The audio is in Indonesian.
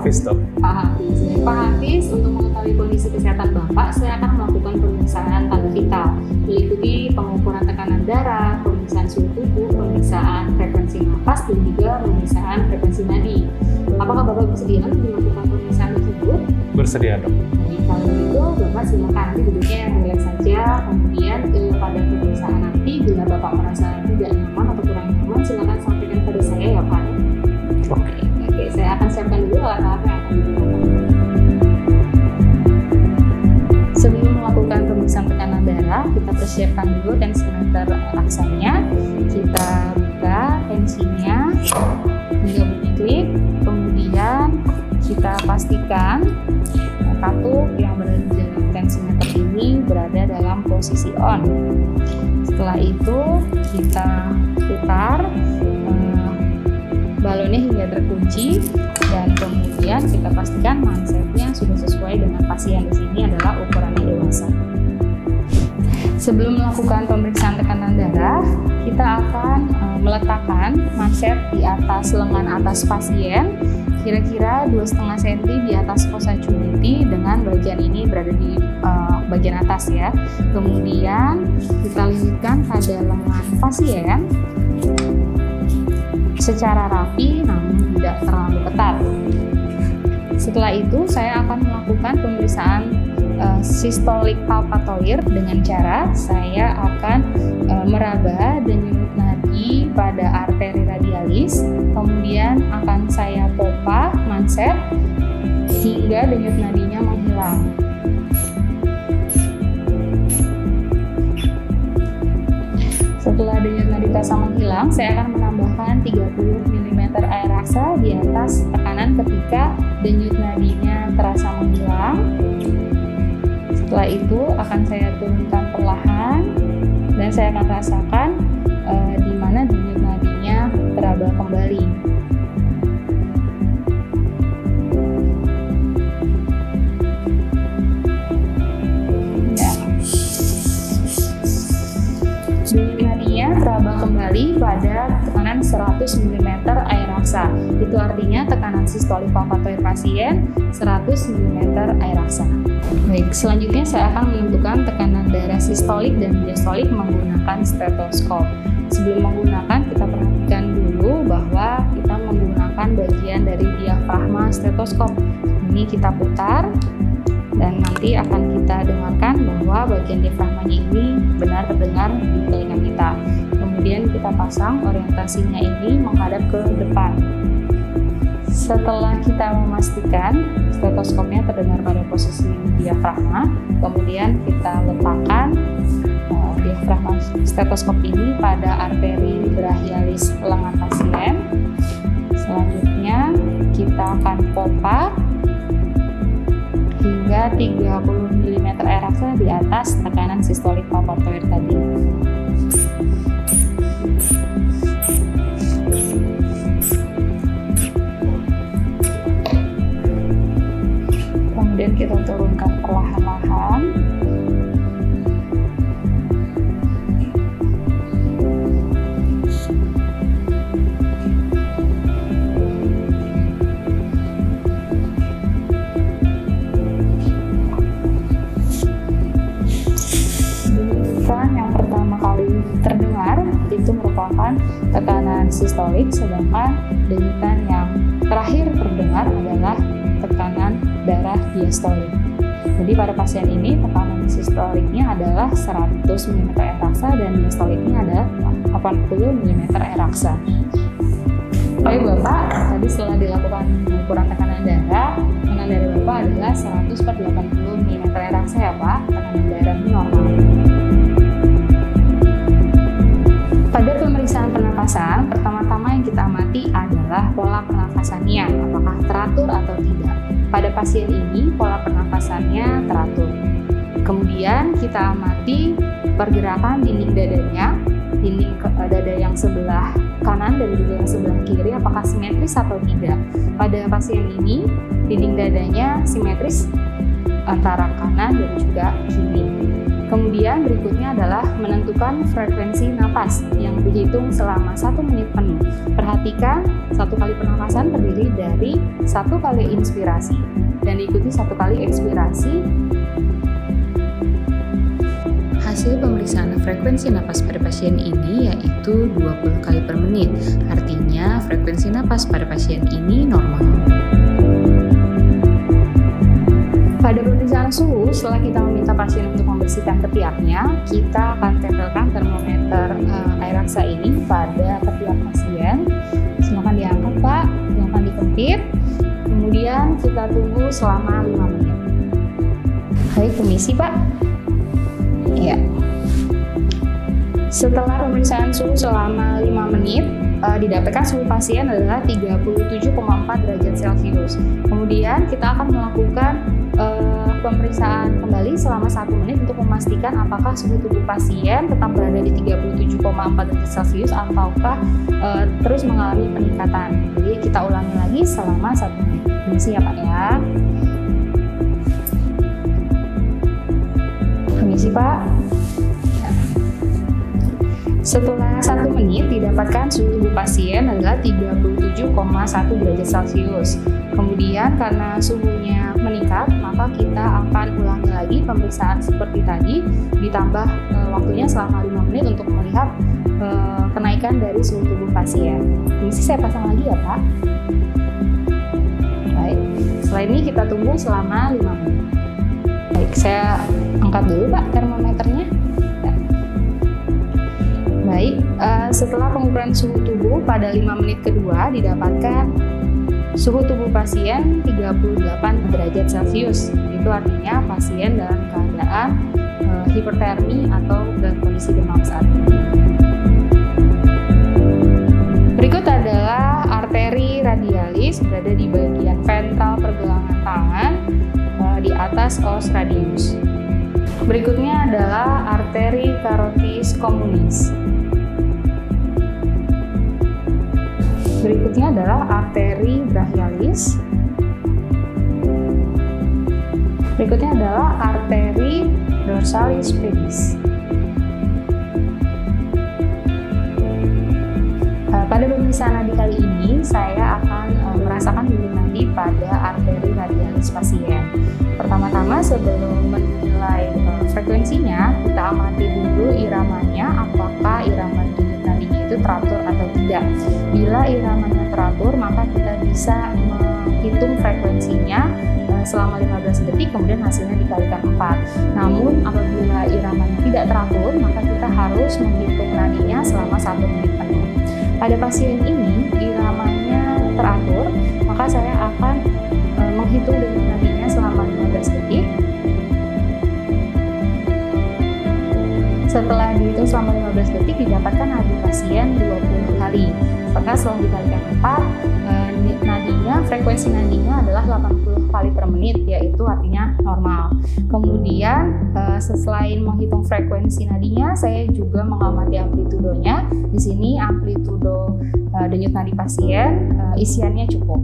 Hafiz dok. Pak Hafiz. Pak Hafiz, untuk mengetahui kondisi kesehatan Bapak, saya akan melakukan pemeriksaan tanda vital, meliputi pengukuran tekanan darah, pemeriksaan suhu tubuh, pemeriksaan frekuensi nafas, dan juga pemeriksaan frekuensi nadi. Apakah Bapak bersedia untuk melakukan pemeriksaan tersebut? Bersedia dok. Baik, kalau begitu Bapak silakan nanti duduknya relax saja. Kemudian pada pemeriksaan nanti, bila Bapak merasa tidak nyaman atau kurang nyaman, silakan sampaikan pada saya ya Pak. Oke, saya akan siapkan dulu alat-alat yang akan digunakan. Sebelum melakukan pemeriksaan tekanan darah, kita persiapkan dulu tensimeter raksanya. Kita buka tensinya hingga bunyi klik. Kemudian kita pastikan katup yang berada di dalam tensimeter ini berada dalam posisi on. Setelah itu kita putar balonnya hingga terkunci, dan kemudian kita pastikan mansetnya sudah sesuai dengan pasien. Di sini adalah ukurannya dewasa. Sebelum melakukan pemeriksaan tekanan darah, kita akan meletakkan manset di atas lengan atas pasien, kira-kira 2,5 cm di atas fossa Chubuti, dengan bagian ini berada di bagian atas ya. Kemudian kita limitkan pada lengan pasien secara rapi namun tidak terlalu ketat. Setelah itu saya akan melakukan pemeriksaan sistolik palpatoir dengan cara saya akan meraba denyut nadi pada arteri radialis, kemudian akan saya pompa manset hingga denyut nadinya menghilang. Setelah denyut nadi terasa menghilang, saya akan menambahkan 30 mm air raksa di atas tekanan ketika denyut nadinya terasa menghilang. Setelah itu akan saya turunkan perlahan, dan saya akan rasakan di mana denyut nadinya teraba kembali. Denyut nadinya teraba kembali pada tekanan 100 mm air raksa. Itu artinya tekanan sistolik palpatoir pasien 100 mm air raksa. Baik, selanjutnya saya akan menentukan tekanan darah sistolik dan diastolik menggunakan stetoskop. Sebelum menggunakan, kita perhatikan dulu bahwa kita menggunakan bagian dari diafragma stetoskop. Ini kita putar, dan nanti akan kita dengarkan bahwa bagian diafragmanya ini benar terdengar di telinga kita. Kemudian kita pasang orientasinya ini menghadap ke depan. Setelah kita memastikan stetoskopnya terdengar pada posisi diafragma, kemudian kita letakkan diafragma stetoskop ini pada arteri brachialis lengan pasien. Selanjutnya kita akan pompa hingga 30 mm air raksa di atas tekanan sistolik palpatoir tadi. Kemudian kita turunkan perlahan-lahan. Denyutan yang pertama kali terdengar itu merupakan tekanan sistolik, sedangkan denyutan yang terakhir terdengar adalah tekanan darah diastolik. Jadi pada pasien ini tekanan sistoliknya adalah 100 mm air raksa dan diastoliknya adalah 80 mm air raksa. Baik Bapak, tadi setelah dilakukan pengukuran tekanan darah Bapak adalah 100/80 mm air raksa ya Pak, tekanan darah normal. Pada pemeriksaan pernapasan, pertama-tama yang kita amati adalah pola pernapasannya, apakah teratur atau tidak. Pada pasien ini, pola pernapasannya teratur. Kemudian kita amati pergerakan dinding dadanya, dinding dada yang sebelah kanan dan juga yang sebelah kiri, apakah simetris atau tidak. Pada pasien ini, dinding dadanya simetris antara kanan dan juga kiri. Kemudian berikutnya adalah menentukan frekuensi napas yang dihitung selama 1 menit penuh. Perhatikan, 1 kali pernapasan terdiri dari 1 kali inspirasi dan diikuti 1 kali ekspirasi. Hasil pemeriksaan frekuensi napas pada pasien ini yaitu 20 kali per menit. Artinya frekuensi napas pada pasien ini normal. Pada pemeriksaan suhu, setelah kita meminta pasien untuk membersihkan ketiaknya, kita akan tempelkan termometer air raksa ini pada ketiak pasien. Silakan diangkat, Pak, silakan dikempit. Kemudian kita tunggu selama 5 menit. Baik, permisi, Pak. Ya. Setelah pemeriksaan suhu selama 5 menit, didapatkan suhu pasien adalah 37,4 derajat Celcius. Kemudian kita akan melakukan pemeriksaan kembali selama 1 menit untuk memastikan apakah suhu tubuh pasien tetap berada di 37,4 derajat Celcius ataukah terus mengalami peningkatan. Jadi kita ulangi lagi selama 1 menit. Permisi ya Pak ya. Permisi Pak. Setelah 1 menit didapatkan suhu tubuh pasien adalah 37,1 derajat Celcius. Kemudian karena suhunya meningkat, maka kita akan ulangi lagi pemeriksaan seperti tadi, ditambah waktunya selama 5 menit untuk melihat kenaikan dari suhu tubuh pasien. Ini sih saya pasang lagi ya Pak. Baik, setelah ini kita tunggu selama 5 menit. Baik, saya angkat dulu Pak termometernya. Baik, setelah pengukuran suhu tubuh pada 5 menit kedua didapatkan suhu tubuh pasien 38 derajat Celcius. Itu artinya pasien dalam keadaan hipertermi atau dalam kondisi demam saat ini. Berikut adalah arteri radialis berada di bagian ventral pergelangan tangan di atas os radius. Berikutnya adalah arteri carotis communis. Berikutnya adalah arteri brachialis. Berikutnya adalah arteri dorsalis pedis. Pada pemeriksaan nadi kali ini, saya akan merasakan dulu nadi pada arteri radialis pasien. Pertama-tama sebelum menilai frekuensinya, kita amati dulu iramanya, apakah irama denyut nadinya itu teratur atau tidak. Bila iramanya teratur, maka kita bisa menghitung frekuensinya selama 15 detik, kemudian hasilnya dikalikan 4. Namun apabila iramanya tidak teratur, maka kita harus menghitung nadinya selama 1 menit penuh. Pada pasien ini iramanya teratur, maka saya akan menghitung denyut nadinya selama 15 detik. Setelah dihitung selama 15 detik didapatkan nadi pasien 20 kali. Maka setelah dikalikan 4, nadinya, frekuensi nadinya adalah 80 kali per menit, yaitu artinya normal. Kemudian selain menghitung frekuensi nadinya, saya juga mengamati amplitudonya. Di sini amplitudo denyut nadi pasien isiannya cukup.